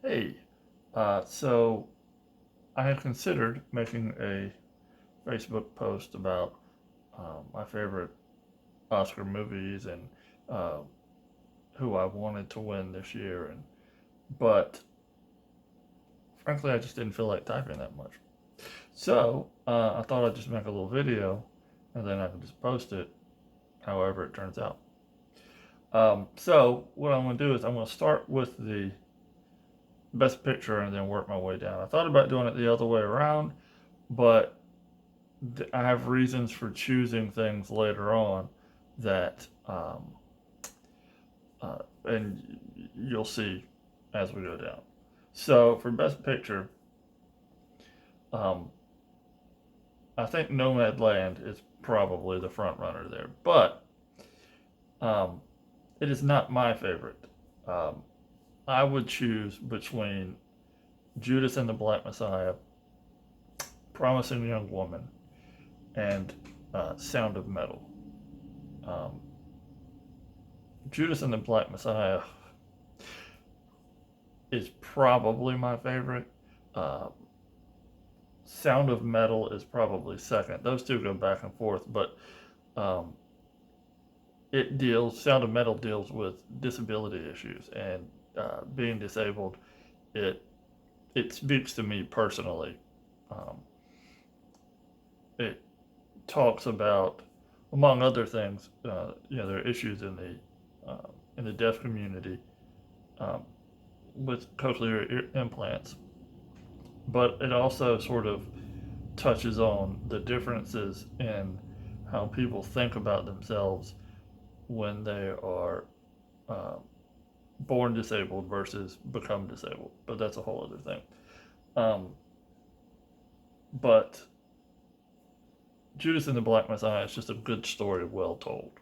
Hey, so I had considered making a Facebook post about my favorite Oscar movies and uh, who I wanted to win this year, but frankly, I just didn't feel like typing that much. So I thought I'd just make a little video, and then I can just post it, however it turns out. So what I'm going to do is I'm going to start with the best picture and then work my way down. I thought about doing it the other way around, but I have reasons for choosing things later on that, and you'll see as we go down. So for Best Picture, um, I think Nomadland is probably the front runner there, but um, it is not my favorite. Um, I would choose between Judas and the Black Messiah, Promising Young Woman, and Sound of Metal. Um, Judas and the Black Messiah is probably my favorite. Uh, Sound of Metal is probably second. Those two go back and forth, but um, Sound of Metal deals with disability issues and being disabled. It it speaks to me personally. Um, it talks about, among other things, there are issues in the deaf community um, with cochlear implants, but it also sort of touches on the differences in how people think about themselves when they are uh, born disabled versus become disabled. But that's a whole other thing. Um, but Judas and the Black Messiah is just a good story, well told.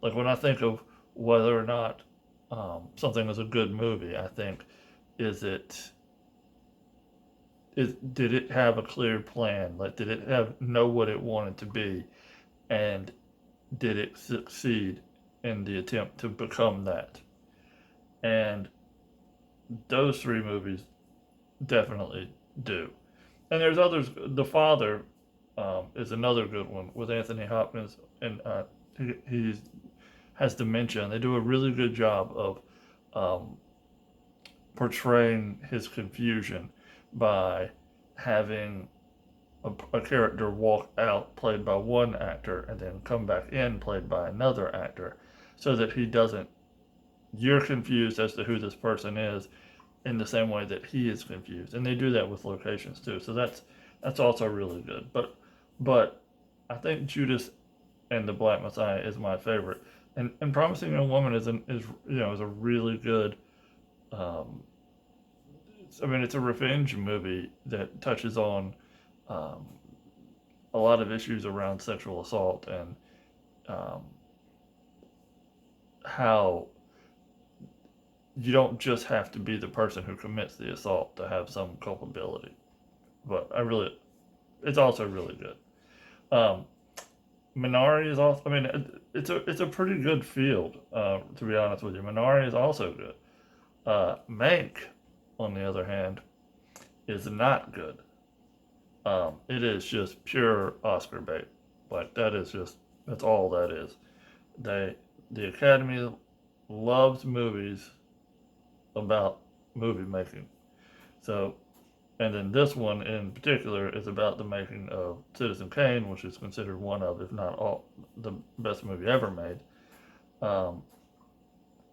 Like when I think of whether or not something is a good movie, I think, is it did it have a clear plan? Like, did it have know what it wanted to be, and did it succeed in the attempt to become that? And those three movies definitely do. And there's others. The Father is another good one with Anthony Hopkins, and he has dementia, and they do a really good job of um, portraying his confusion by having a character walk out played by one actor and then come back in played by another actor, so that he doesn't you're confused as to who this person is in the same way that he is confused, and they do that with locations too. So that's also really good. But I think Judas and the Black Messiah is my favorite, and Promising Young Woman is a really good. Um, I mean, it's a revenge movie that touches on um, a lot of issues around sexual assault and um, how you don't just have to be the person who commits the assault to have some culpability. But it's also really good. Um, Minari is also. I mean, it's a pretty good field. To be honest with you, Minari is also good. Mank, on the other hand, is not good. It is just pure Oscar bait. Like that's all that is. They the Academy loves movies about movie making. So, and then this one in particular is about the making of Citizen Kane, which is considered one of, if not all, the best movie ever made. Um,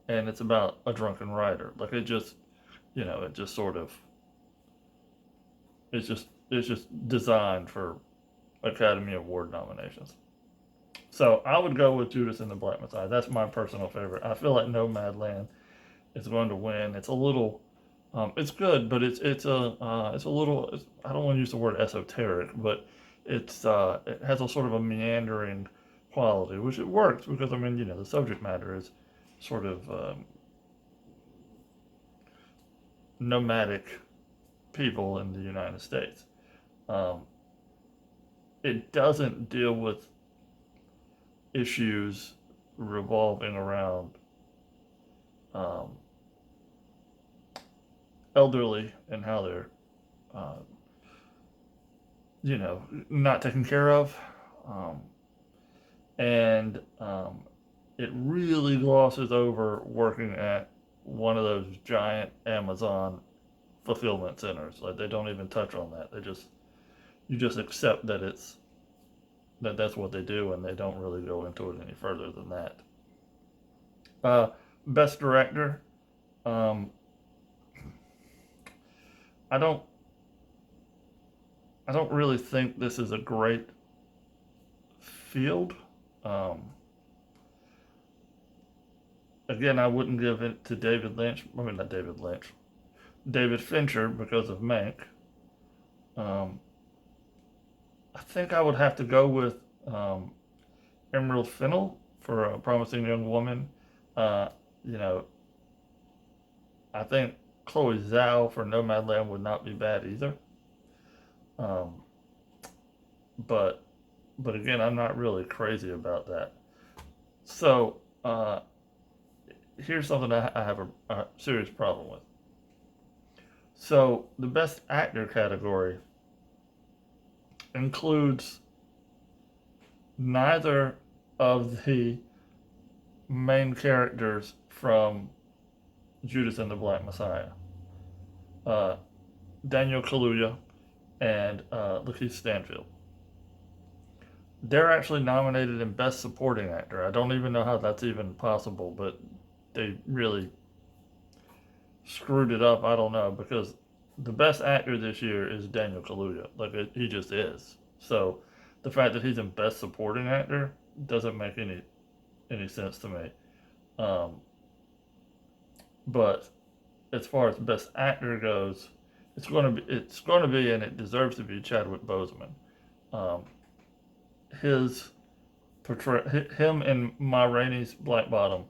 and it's about a drunken writer. Like it just sort of, it's just designed for Academy Award nominations. So I would go with Judas and the Black Messiah. That's my personal favorite. I feel like Nomadland is going to win. It's a little, it's good, but it's a little. I don't want to use the word esoteric, but it has a sort of a meandering quality, which it works because I mean the subject matter is sort of nomadic people in the United States. Um, it doesn't deal with issues revolving around um, elderly and how they're, uh, not taken care of. Um, and it really glosses over working at one of those giant Amazon fulfillment centers. Like they don't even touch on that. You just accept that that's what they do, and they don't really go into it any further than that. Uh, Best director. Um, I don't I don't really think this is a great field. Um, Again, I wouldn't give it to David Lynch. I mean, not David Lynch. David Fincher because of Mank. Um, I think I would have to go with um, Emerald Fennell for A Promising Young Woman. Uh, you know, I think Chloe Zhao for Nomadland would not be bad either. Um, but but again, I'm not really crazy about that. So here's something I have a serious problem with. So the Best Actor category includes neither of the main characters from Judas and the Black Messiah, uh, Daniel Kaluuya and Lakeith Stanfield. They're actually nominated in Best Supporting Actor. I don't even know how that's even possible, but they really screwed it up. I don't know because the best actor this year is Daniel Kaluuya. He just is. So the fact that he's in Best Supporting Actor doesn't make any sense to me. Um, but as far as Best Actor goes, it's going to be and it deserves to be Chadwick Boseman. Um, his him in Ma Rainey's Black Bottom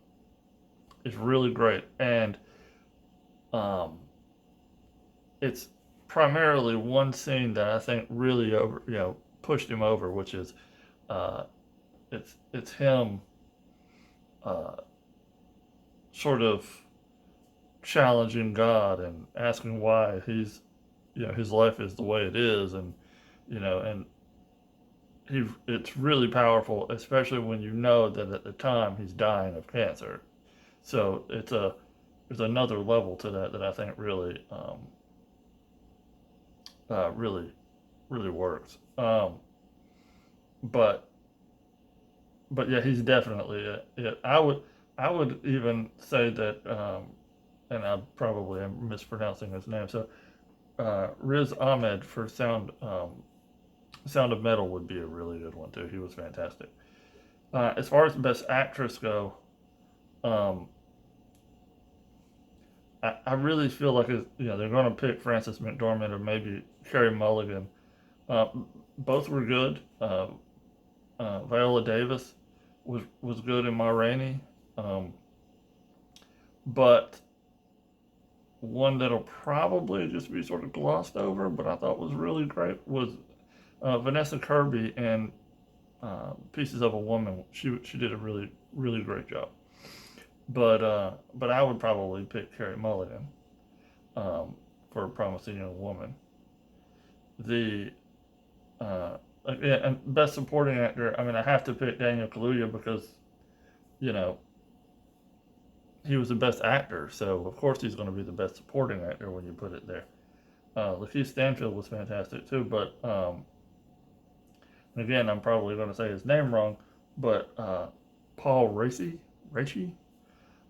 is really great, and um, it's primarily one scene that I think really pushed him over, which is uh, it's him uh, sort of challenging God and asking why his life is the way it is, and and it's really powerful, especially when you know that at the time he's dying of cancer. So there's another level to that I think really really works. But but yeah, he's definitely it. I would even say that, and I probably am mispronouncing his name. So Riz Ahmed for Sound of Metal would be a really good one too. He was fantastic. As far as Best Actress go, um, I really feel like they're going to pick Frances McDormand or maybe Carey Mulligan. Uh, Both were good. Viola Davis was good in Ma Rainey, um, but one that'll probably just be sort of glossed over, but I thought was really great was Vanessa Kirby in Pieces of a Woman. She did a really really great job. But I would probably pick Carey Mulligan um, for A Promising Young Woman. The yeah, and Best Supporting Actor. I mean, I have to pick Daniel Kaluuya because you know he was the best actor, so of course he's going to be the best supporting actor when you put it there. Lakeith Stanfield was fantastic too, but again, I'm probably going to say his name wrong, but Paul Raci,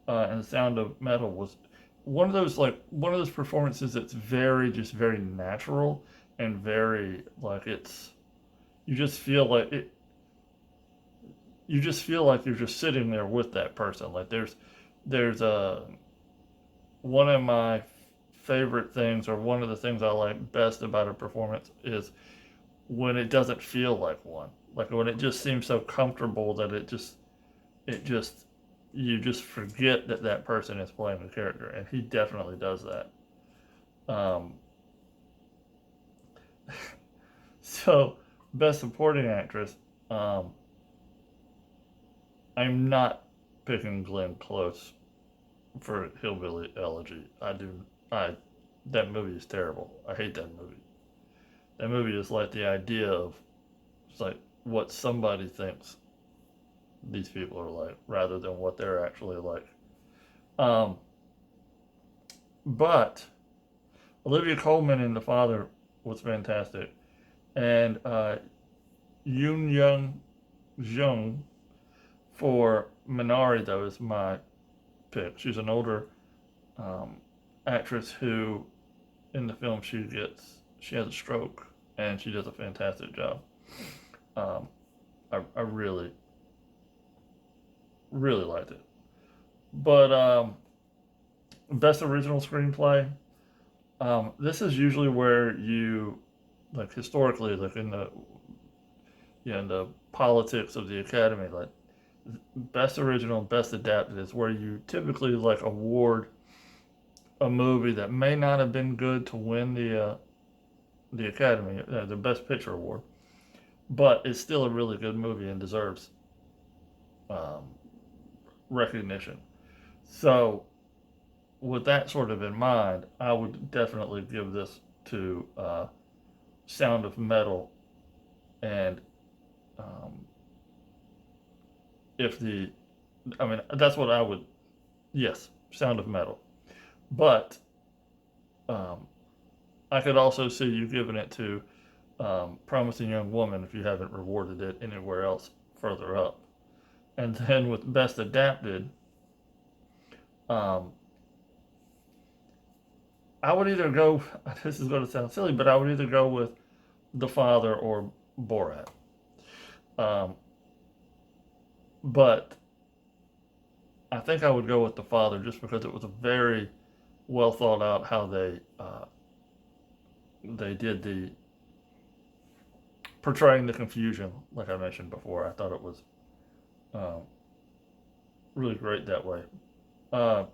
and The Sound of Metal was one of those performances that's very natural and very like it's you just feel like it you just feel like you're just sitting there with that person. Like there's one of my favorite things or one of the things I like best about a performance is when it doesn't feel like one. Like when it just seems so comfortable that it just you just forget that that person is playing the character, and he definitely does that. Um, so, best supporting actress. Um, I'm not picking Glenn Close for Hillbilly Elegy. I do. I that movie is terrible. I hate that movie. That movie is like the idea of, it's like what somebody thinks these people are like rather than what they're actually like. Um, but Olivia Colman in The Father was fantastic. And Yoon Young Jung for Minari, though, is my pick. She's an older um, actress who, in the film, she has a stroke, and she does a fantastic job. Um, I really, really liked it. But best original screenplay. This is usually where you, like historically, like in the in the politics of the Academy, like best original, best adapted is where you typically like award a movie that may not have been good to win the Academy, the Best Picture award, but it's still a really good movie and deserves um, recognition. So, with that sort of in mind, I would definitely give this to Sound of Metal. And um, if the, I mean, that's what I would, yes, Sound of Metal. But um, I could also see you giving it to Promising Young Woman if you haven't rewarded it anywhere else further up. And then with Best Adapted, um, I would either go, this is going to sound silly, but I would either go with The Father or Borat. Um, but I think I would go with The Father just because it was a very well thought out how they did the portraying the confusion, like I mentioned before. I thought it was um, really great that way. Uh,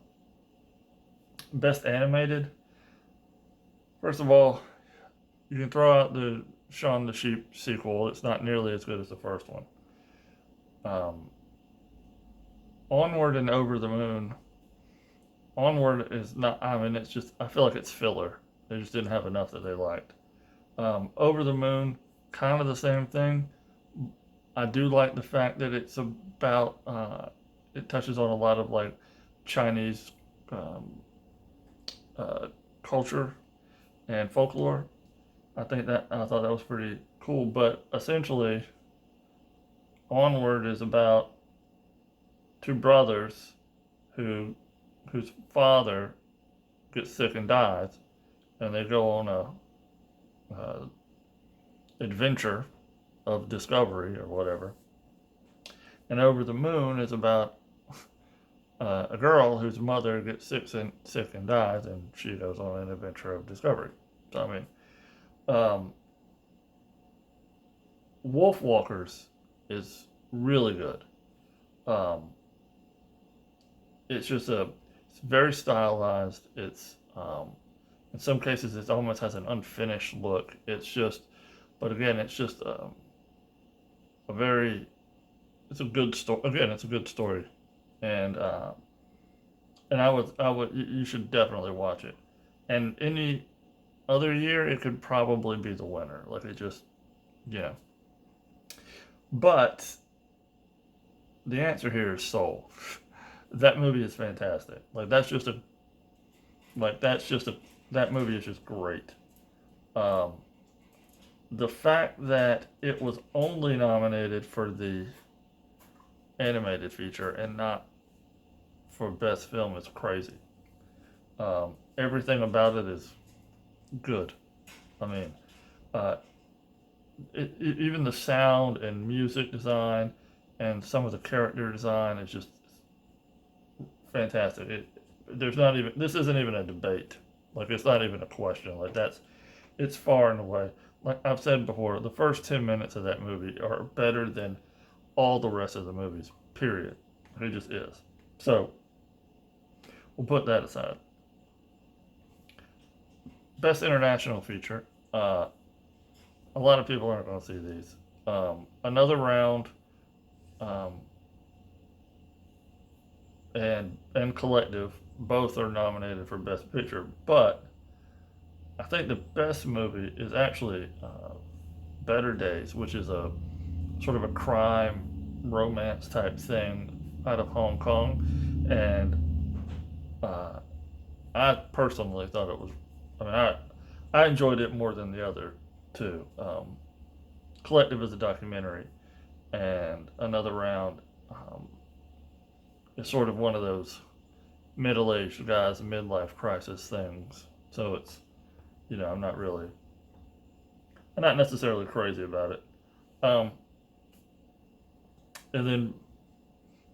Best animated. First of all, you can throw out the Shaun the Sheep sequel. It's not nearly as good as the first one. Um, Onward and Over the Moon. Onward is not. I mean, it's just. I feel like it's filler. They just didn't have enough that they liked. Over the Moon, kind of the same thing. I do like the fact that it's about. It touches on a lot of like Chinese um, uh, culture and folklore. I thought that was pretty cool. But essentially, Onward is about two brothers who whose father gets sick and dies, and they go on a uh, adventure of discovery or whatever. And Over the Moon is about a girl whose mother gets sick and dies, and she goes on an adventure of discovery. So I mean, um, Wolf Walkers is really good. Um, it's just it's very stylized. It's in some cases it almost has an unfinished look. It's just, but again, it's just a very, it's a good story. Again, it's a good story, and you should definitely watch it. And any other year, it could probably be the winner. Like it just, yeah. But the answer here is Soul. That movie is fantastic. Like that's just a, that movie is just great. Um, the fact that it was only nominated for the animated feature and not for best film is crazy. Everything about it is good. I mean, uh, even the sound and music design and some of the character design is just fantastic. There's not even, this isn't even a debate. Like it's not even a question. Like it's far and away. Like I've said before, the first 10 minutes of that movie are better than all the rest of the movies. Period. It just is. So we'll put that aside. Best international feature. A lot of people aren't going to see these. Another round, um, and Collective both are nominated for Best Picture, but I think the best movie is actually Better Days, which is a sort of a crime romance type thing out of Hong Kong, and uh, I personally thought it was. I mean, I enjoyed it more than the other two. Collective is a documentary, and Another Round um, is sort of one of those middle-aged guys midlife crisis things. So it's I'm not necessarily crazy about it. Um, and then,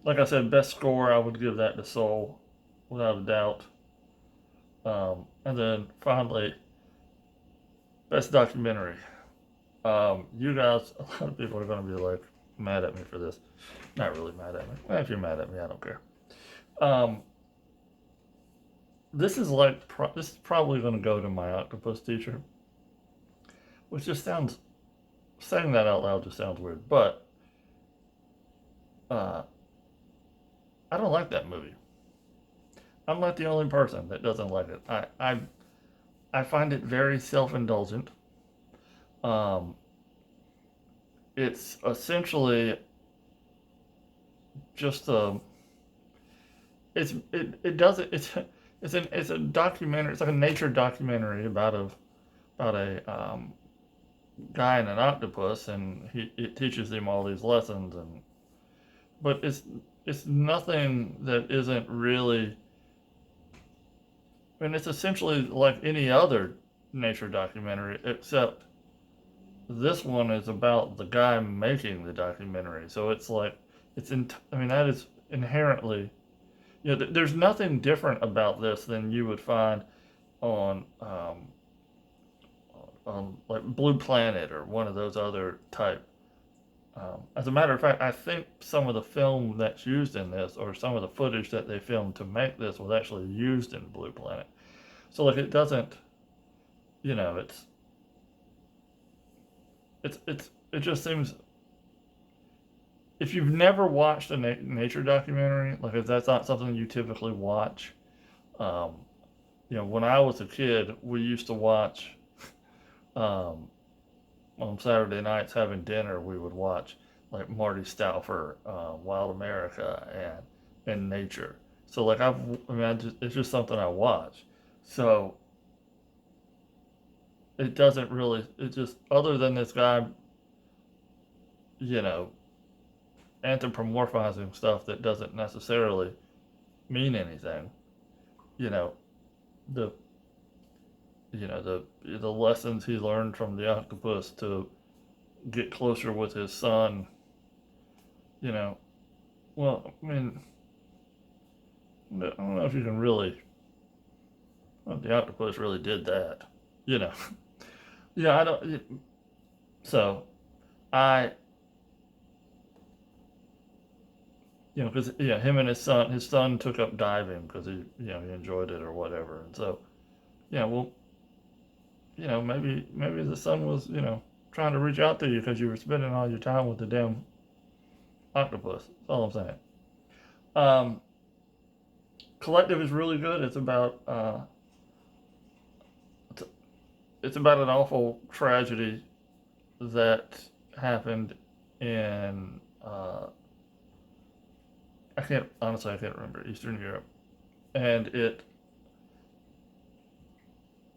like I said, best score I would give that to Soul, without a doubt. And then finally, best documentary. You guys, a lot of people are going to be like mad at me for this. Not really mad at me. Well, if you're mad at me, I don't care. Um, this is probably going to go to my octopus teacher, which just sounds saying that out loud just sounds weird. But uh, I don't like that movie. I'm not the only person that doesn't like it. I find it very self indulgent. Um, it's essentially just a it doesn't it's a documentary. It's like a nature documentary about a guy and an octopus, and it teaches him all these lessons, and but it's nothing that isn't really. I mean, it's essentially like any other nature documentary, except this one is about the guy making the documentary. So it's like I mean, that is inherently. There's nothing different about this than you would find on like Blue Planet or one of those other type. As a matter of fact, I think some of the film that's used in this, or some of the footage that they filmed to make this, was actually used in Blue Planet. So like it doesn't, you know, it just seems, if you've never watched a nature documentary, like if that's not something you typically watch, um, when I was a kid, we used to watch um, on Saturday nights having dinner. We would watch like Marty Stauffer, Wild America, and Nature. So like I mean, it's just something I watch. So it doesn't really. It just other than this guy, you know, anthropomorphizing stuff that doesn't necessarily mean anything. You know, the the lessons he learned from the octopus to get closer with his son. You know, well, I mean, I don't know if you can really. Well, the octopus really did that. You know, yeah, I don't. So I, because him and his son took up diving because he enjoyed it or whatever, and so well, maybe the son was trying to reach out to you because you were spending all your time with the damn octopus. That's all I'm saying. Um, Collective is really good. It's, it's about an awful tragedy that happened in I can't remember, Eastern Europe, and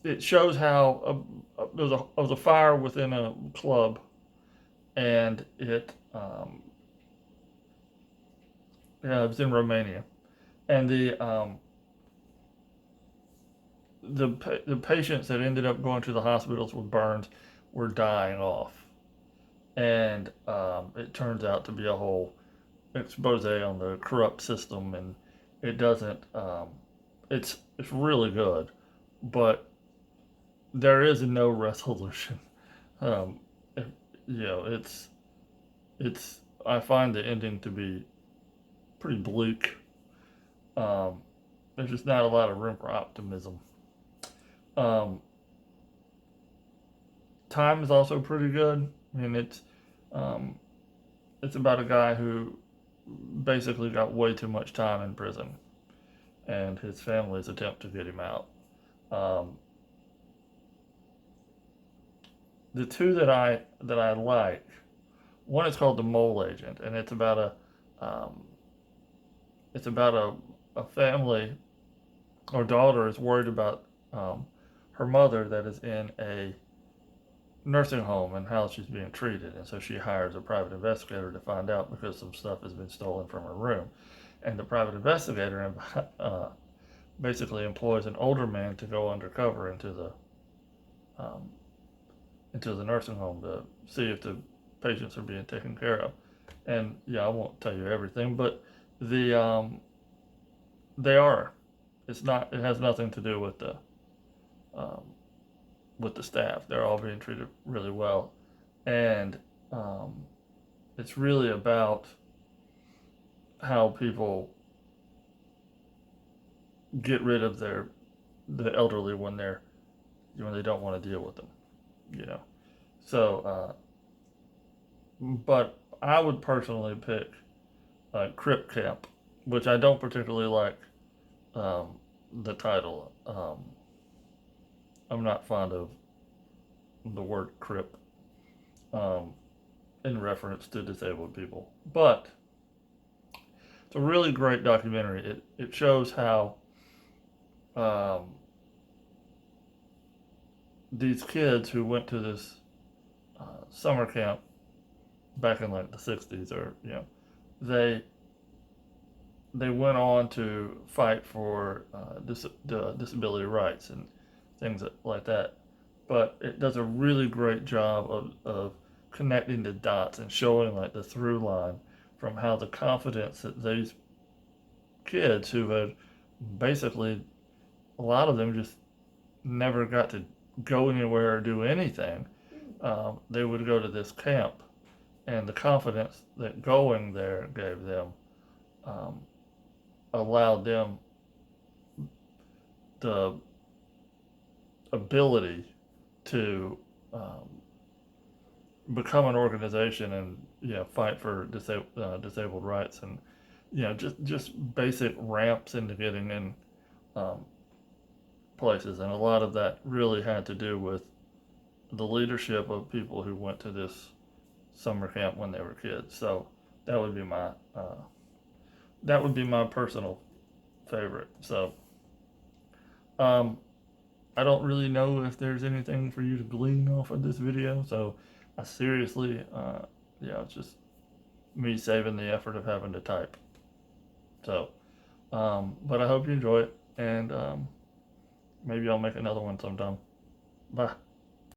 it shows how there was a fire within a club, and it was in Romania, and the patients that ended up going to the hospitals with burns were dying off, and it turns out to be a whole expose on the corrupt system, and it doesn't. It's really good, but there is no resolution. Um, it, it's. I find the ending to be pretty bleak. Um, there's just not a lot of room for optimism. Um, Time is also pretty good. I mean, um, it's about a guy who basically got way too much time in prison, and his family's attempt to get him out. Um, the two that I like, one is called The Mole Agent, and um, it's about a family or daughter is worried about her mother that is in a nursing home and how she's being treated, and so she hires a private investigator to find out because some stuff has been stolen from her room, and the private investigator basically employs an older man to go undercover um, into the nursing home to see if the patients are being taken care of. And yeah, I won't tell you everything, but the they are. It's not. It has nothing to do um, with the staff. They're all being treated really well, and um, it's really about how people get rid of the elderly when they don't want to deal with them. You know. So, but I would personally pick Crip Camp, which I don't particularly like um, the title. I'm not fond of the word Crip um, in reference to disabled people, but it's a really great documentary. It shows how um, these kids who went to this summer camp back in like the '60s, or they they went on to fight for disability rights and things like that. But it does a really great job of connecting the dots and showing like the through line from how the confidence that these kids who had basically, a lot of them just never got to go anywhere or do anything. They would go to this camp, and the confidence that going there gave them um, allowed them the ability to become an organization and fight for disabled rights, and just basic ramps into getting in um, places, and a lot of that really had to do with the leadership of people who went to this summer camp when they were kids. So that would be my personal favorite. So um, I don't really know if there's anything for you to glean off of this video. So I seriously, it's just me saving the effort of having to type. So, but I hope you enjoy it, and maybe I'll make another one sometime. Bye.